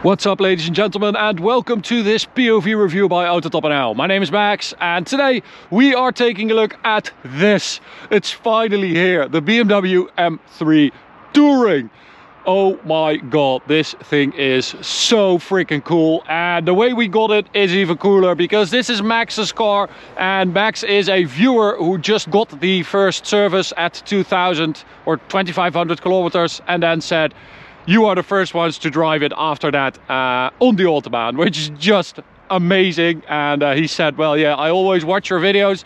What's up, ladies and gentlemen, and welcome to this POV review by Autobahn. My name is Max, and today we are taking a look at this. It's finally here, the BMW M3 Touring. Oh my god, this thing is so freaking cool, and the way we got it is even cooler because this is Max's car, and Max is a viewer who just got the first service at 2000 or 2500 kilometers and then said, you are the first ones to drive it after that on the Autobahn, which is just amazing. And he said, well, yeah, I always watch your videos,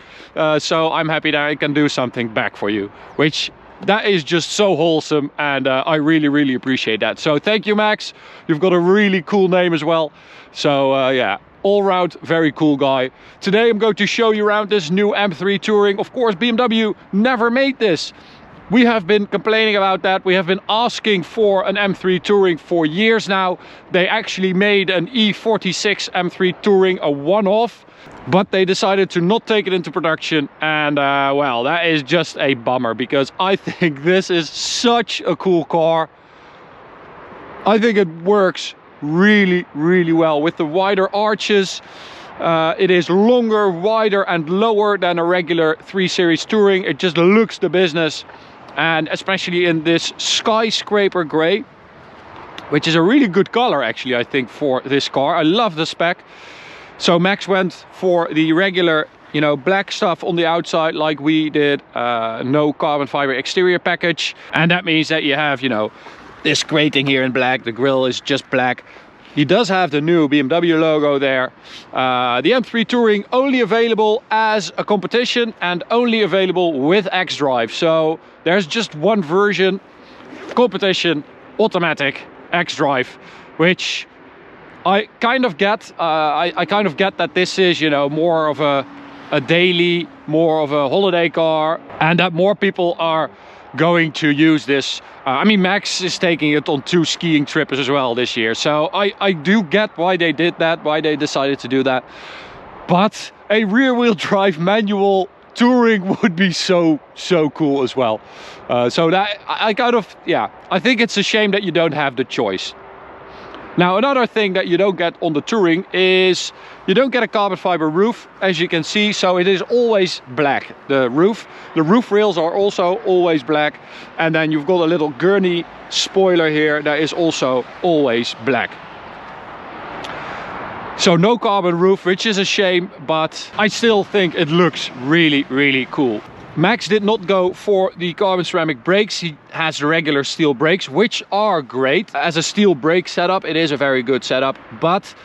so I'm happy that I can do something back for you, which that is just so wholesome, and I really appreciate that. So thank you, Max. You've got a really cool name as well. So yeah, all round very cool guy. Today I'm going to show you around this new M3 Touring. Of course, BMW never made this. We have been complaining about that. We have been asking for an M3 Touring for years now. They actually made an E46 M3 Touring, a one-off, but they decided to not take it into production. And well, that is just a bummer because I think this is such a cool car. I think it works really well with the wider arches. It is longer, wider and lower than a regular 3 Series Touring. It just looks the business. And especially in this skyscraper gray, which is a really good color actually, I think, for this car. I love the spec. So Max went for the regular, you know, black stuff on the outside like we did. No carbon fiber exterior package, and that means that you have, you know, this grating here in black. The grille is just black. He does have the new BMW logo there. The M3 Touring only available as a competition and only available with xDrive. So there's just one version, competition, automatic, xDrive, which I kind of get. I kind of get that this is, you know, more of a daily, more of a holiday car, and that more people are going to use this. I mean, Max is taking it on 2 skiing trips as well this year, so I do get why they did that, why they decided to do that. But a rear-wheel drive manual Touring would be so cool as well. So that I kind of, yeah, I think it's a shame that you don't have the choice. Now, another thing that you don't get on the Touring is you don't get a carbon fiber roof, as you can see, so it is always black. The roof rails are also always black, and then you've got a little gurney spoiler here that is also always black. So no carbon roof, which is a shame, but I still think it looks really cool. Max did not go for the carbon ceramic brakes. He has the regular steel brakes, which are great. As a steel brake setup, it is a very good setup, but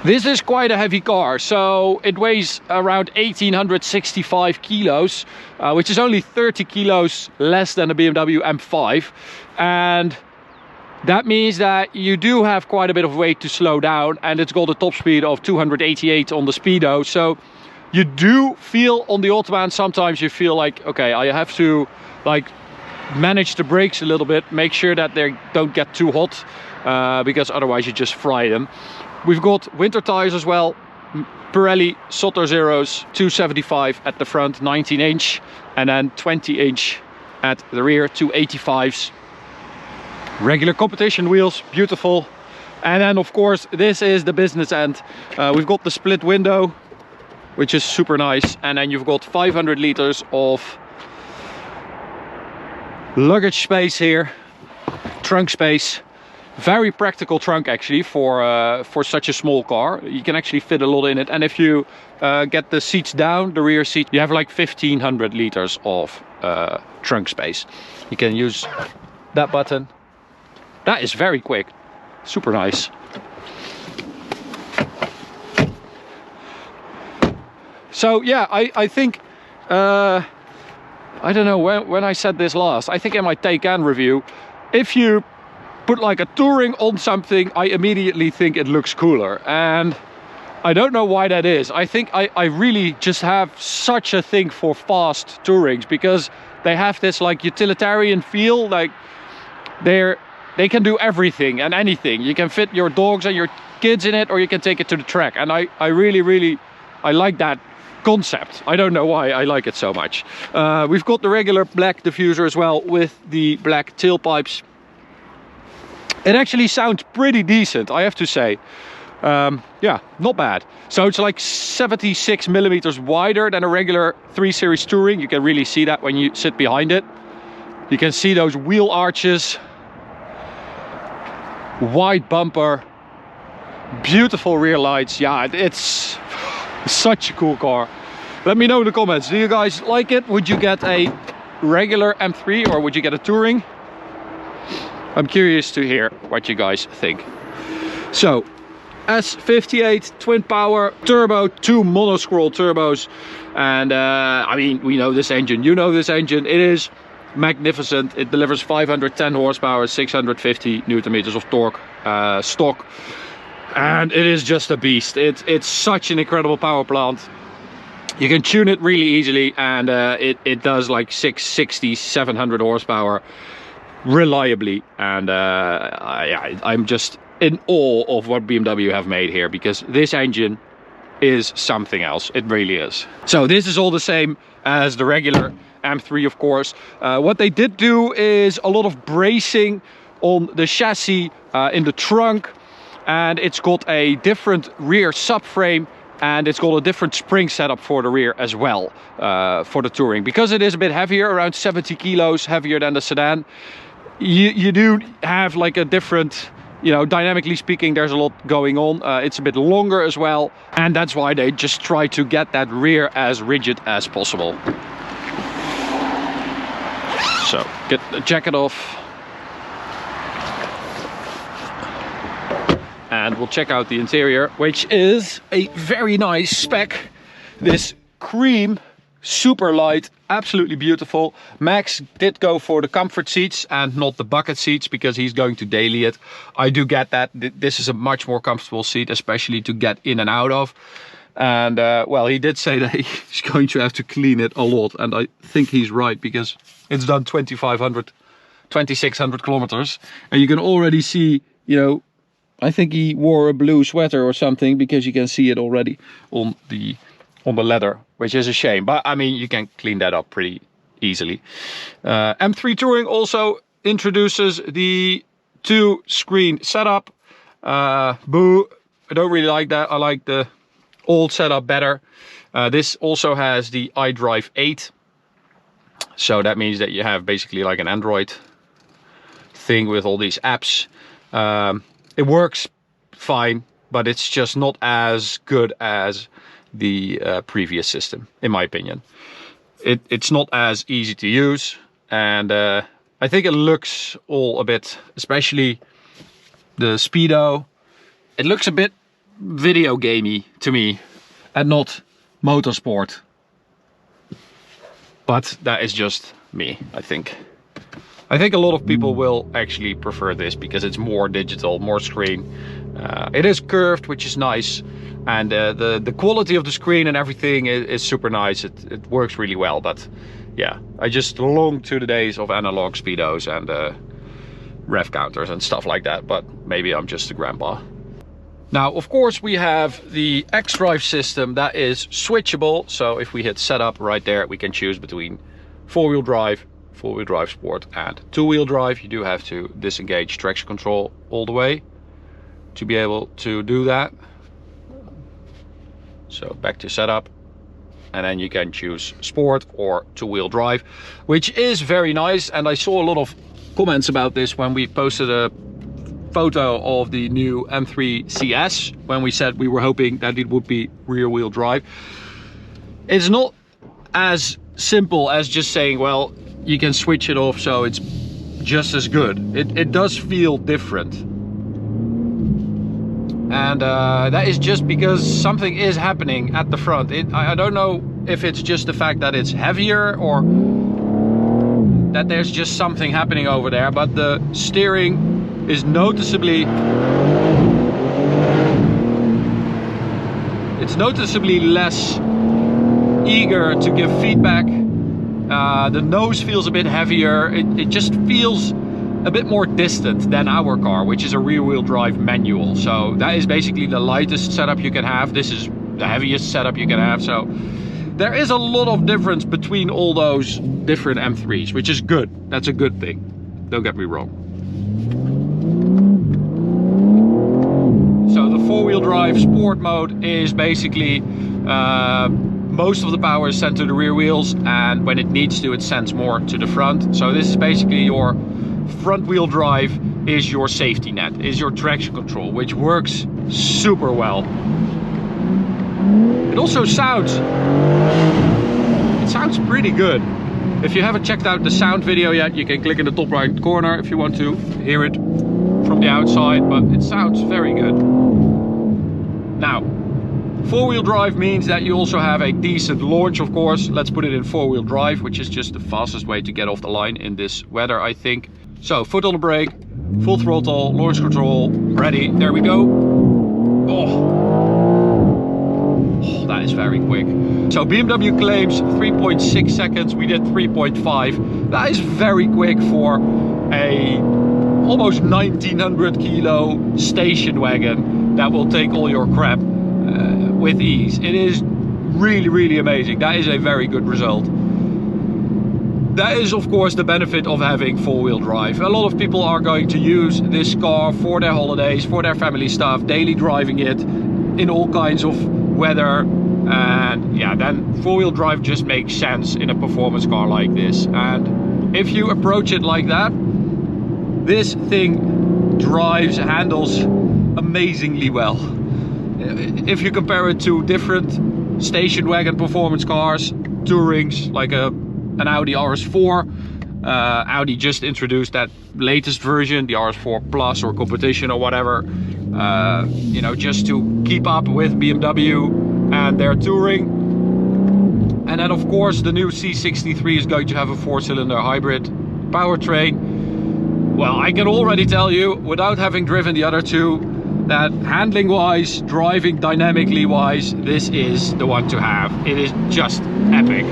this is quite a heavy car. So it weighs around 1865 kilos, which is only 30 kilos less than a BMW M5. And that means that you do have quite a bit of weight to slow down, and it's got a top speed of 288 on the speedo. So you do feel on the Autobahn, sometimes you feel like, okay, I have to like manage the brakes a little bit, make sure that they don't get too hot, because otherwise you just fry them. We've got winter tires as well, Pirelli Sotter Zeros, 275 at the front, 19-inch, and then 20-inch at the rear, 285s. Regular competition wheels, beautiful. And then of course this is the business end. We've got the split window, which is super nice, and then you've got 500 liters of luggage space here, trunk space. Very practical trunk actually for such a small car. You can actually fit a lot in it, and if you get the seats down, the rear seat, you have like 1500 liters of trunk space. You can use that button. That is very quick, super nice. So yeah, I think, I don't know when I said this last, I think in my Taycan review, if you put like a Touring on something, I immediately think it looks cooler. And I don't know why that is. I think I really just have such a thing for fast Tourings because they have this like utilitarian feel, like they can do everything and anything. You can fit your dogs and your kids in it, or you can take it to the track. And I really like that concept. I don't know why I like it so much. We've got the regular black diffuser as well with the black tailpipes. It actually sounds pretty decent, I have to say. Yeah, not bad. So it's like 76 millimeters wider than a regular 3 Series Touring. You can really see that when you sit behind it. You can see those wheel arches, wide bumper, beautiful rear lights. Yeah, it's such a cool car. Let me know in the comments, do you guys like it? Would you get a regular M3 or would you get a Touring? I'm curious to hear what you guys think. So, S58 twin power turbo, 2 monoscroll turbos, and I mean, we know this engine, you know this engine. It is magnificent. It delivers 510 horsepower, 650 newton meters of torque stock, and it is just a beast. It's such an incredible power plant. You can tune it really easily, and it does like 660, 700 horsepower reliably, and yeah, I'm just in awe of what BMW have made here, because this engine is something else. It really is. So this is all the same as the regular M3, of course. What they did do is a lot of bracing on the chassis in the trunk, and it's got a different rear subframe, and it's got a different spring setup for the rear as well, for the Touring, because it is a bit heavier, around 70 kilos heavier than the sedan. You do have like a different, you know, dynamically speaking, there's a lot going on. It's a bit longer as well, and that's why they just try to get that rear as rigid as possible. So get the jacket off, and we'll check out the interior, which is a very nice spec. This cream, super light, absolutely beautiful. Max did go for the comfort seats and not the bucket seats, because he's going to daily it. I do get that. This is a much more comfortable seat, especially to get in and out of. And well, he did say that he's going to have to clean it a lot, and I think he's right, because it's done 2600 kilometers, and you can already see, you know, I think he wore a blue sweater or something, because you can see it already on the leather, which is a shame, but I mean, you can clean that up pretty easily. M3 Touring also introduces the 2-screen setup. Boo, I don't really like that. I like the old setup better. This also has the iDrive 8, so that means that you have basically like an Android thing with all these apps. It works fine, but it's just not as good as the previous system, in my opinion. It's not as easy to use, and I think it looks all a bit, especially the speedo, it looks a bit video gamey to me and not motorsport. But that is just me, I think. I think a lot of people will actually prefer this, because it's more digital, more screen. It is curved, which is nice, and the quality of the screen and everything is super nice. It works really well, but yeah, I just long to the days of analog speedos and rev counters and stuff like that, but maybe I'm just a grandpa. Now, of course, we have the xDrive system that is switchable, so if we hit setup right there, we can choose between 4-wheel drive sport and 2-wheel drive. You do have to disengage traction control all the way to be able to do that. So back to setup, and then you can choose sport or 2-wheel drive, which is very nice. And I saw a lot of comments about this when we posted a photo of the new M3 CS, when we said we were hoping that it would be rear-wheel drive. It's not as simple as just saying, well, you can switch it off so it's just as good. It does feel different, and that is just because something is happening at the front. I don't know if it's just the fact that it's heavier or that there's just something happening over there, but the steering is noticeably less eager to give feedback. The nose feels a bit heavier. It just feels a bit more distant than our car, which is a rear-wheel drive manual. So that is basically the lightest setup you can have. This is the heaviest setup you can have. So there is a lot of difference between all those different M3s, which is good. That's a good thing. Don't get me wrong. drive sport mode is basically most of the power is sent to the rear wheels, and when it needs to, it sends more to the front. So this is basically your front wheel drive is your safety net, is your traction control, which works super well. It also sounds pretty good. If you haven't checked out the sound video yet, you can click in the top right corner if you want to hear it from the outside, but it sounds very good. Now, four-wheel drive means that you also have a decent launch, of course. Let's put it in four-wheel drive, which is just the fastest way to get off the line in this weather, I think. So, foot on the brake, full throttle, launch control, ready, there we go. Oh, that is very quick. So BMW claims 3.6 seconds, we did 3.5. That is very quick for a almost 1900 kilo station wagon that will take all your crap with ease. It is really amazing. That is a very good result. That is of course the benefit of having four-wheel drive. A lot of people are going to use this car for their holidays, for their family stuff, daily driving it in all kinds of weather, and yeah, then four-wheel drive just makes sense in a performance car like this. And if you approach it like that, this thing handles amazingly well. If you compare it to different station wagon performance cars, tourings, like an Audi RS4, Audi just introduced that latest version, the RS4 Plus or Competition or whatever, you know, just to keep up with BMW and their touring. And then of course the new C63 is going to have a 4-cylinder hybrid powertrain. Well, I can already tell you, without having driven the other two, that handling wise, driving dynamically wise, this is the one to have. It is just epic.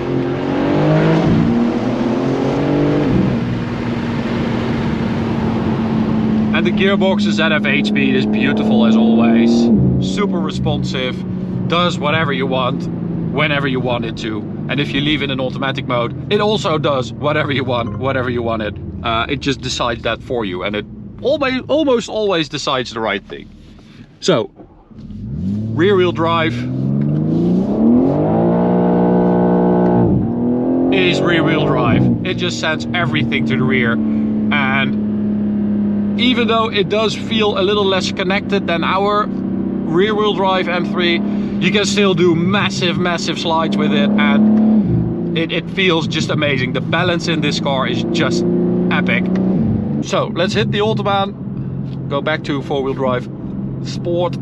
And the gearbox is at FH speed, is beautiful as always, super responsive, does whatever you want, whenever you want it to. And if you leave it in automatic mode, it also does whatever you want, whatever you want it. It just decides that for you, and it almost always decides the right thing. So, rear wheel drive is rear wheel drive. It just sends everything to the rear, and even though it does feel a little less connected than our rear wheel drive M3, you can still do massive slides with it, and it feels just amazing. The balance in this car is just epic. So let's hit the Autobahn, go back to four-wheel drive sport,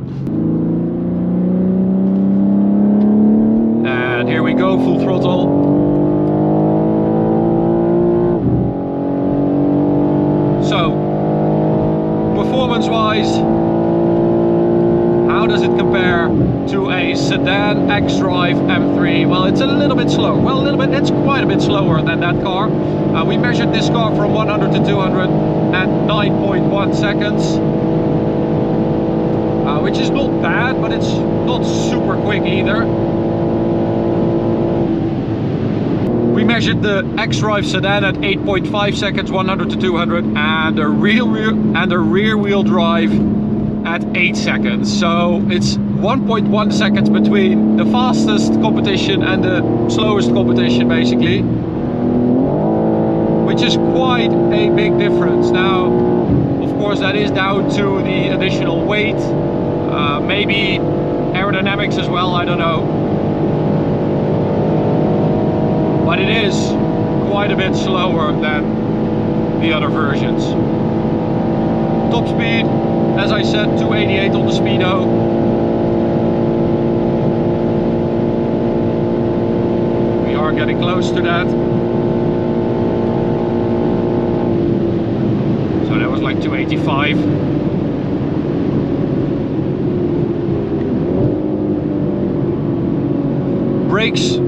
and here we go, full throttle. So performance wise, how does it compare to a sedan X-Drive M3? Well, it's a little bit slower. Well, it's quite a bit slower than that car. We measured this car from 100 to 200 at 9.1 seconds. Which is not bad, but it's not super quick either. We measured the X-Drive sedan at 8.5 seconds, 100 to 200, and the rear wheel drive at 8 seconds. So it's 1.1 seconds between the fastest competition and the slowest competition, basically, which is quite a big difference. Now, of course, that is down to the additional weight, maybe aerodynamics as well, I don't know. But it is quite a bit slower than the other versions. Top speed, as I said, 288 on the speedo. We are getting close to that. So that was like 285. Brakes,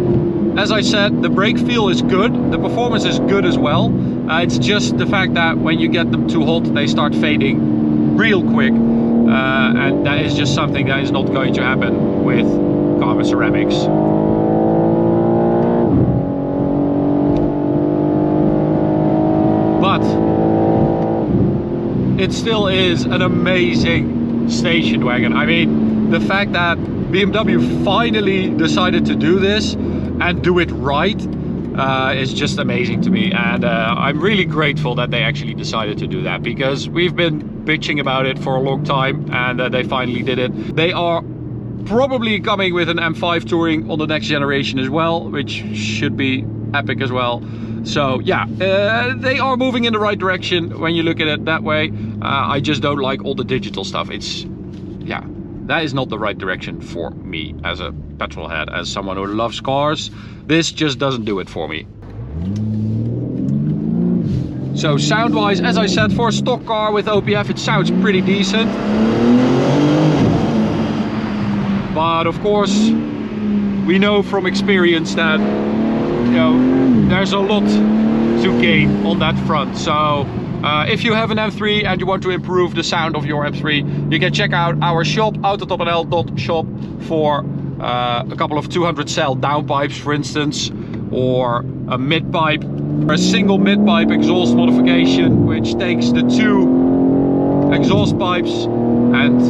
as I said, the brake feel is good, the performance is good as well. It's just the fact that when you get them too hot, they start fading real quick, and that is just something that is not going to happen with carbon ceramics. But it still is an amazing station wagon. I mean, the fact that BMW finally decided to do this and do it right is just amazing to me, and I'm really grateful that they actually decided to do that, because we've been bitching about it for a long time, and they finally did it. They are probably coming with an M5 Touring on the next generation as well, which should be epic as well. So yeah, they are moving in the right direction when you look at it that way. I just don't like all the digital stuff. It's, yeah, that is not the right direction for me as a petrol head, as someone who loves cars. This just doesn't do it for me. So sound wise, as I said, for a stock car with OPF, it sounds pretty decent. But of course, we know from experience that, you know, there's a lot to gain on that front. So if you have an M3 and you want to improve the sound of your M3, you can check out our shop, autotopnl.shop, for a couple of 200 cell downpipes, for instance, or a mid pipe, or a single mid pipe exhaust modification, which takes the two exhaust pipes and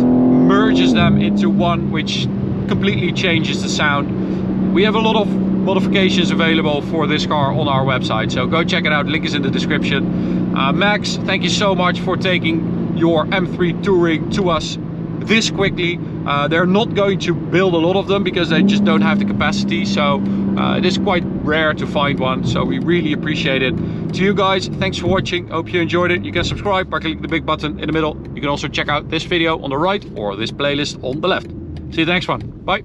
merges them into one, which completely changes the sound. We have a lot of modifications available for this car on our website, so go check it out. Link is in the description. Max, thank you so much for taking your M3 Touring to us this quickly. They're not going to build a lot of them because they just don't have the capacity, so it is quite rare to find one, so we really appreciate it. To you guys, thanks for watching. Hope you enjoyed it. You can subscribe by clicking the big button in the middle. You can also check out this video on the right or this playlist on the left. See you the next one. Bye.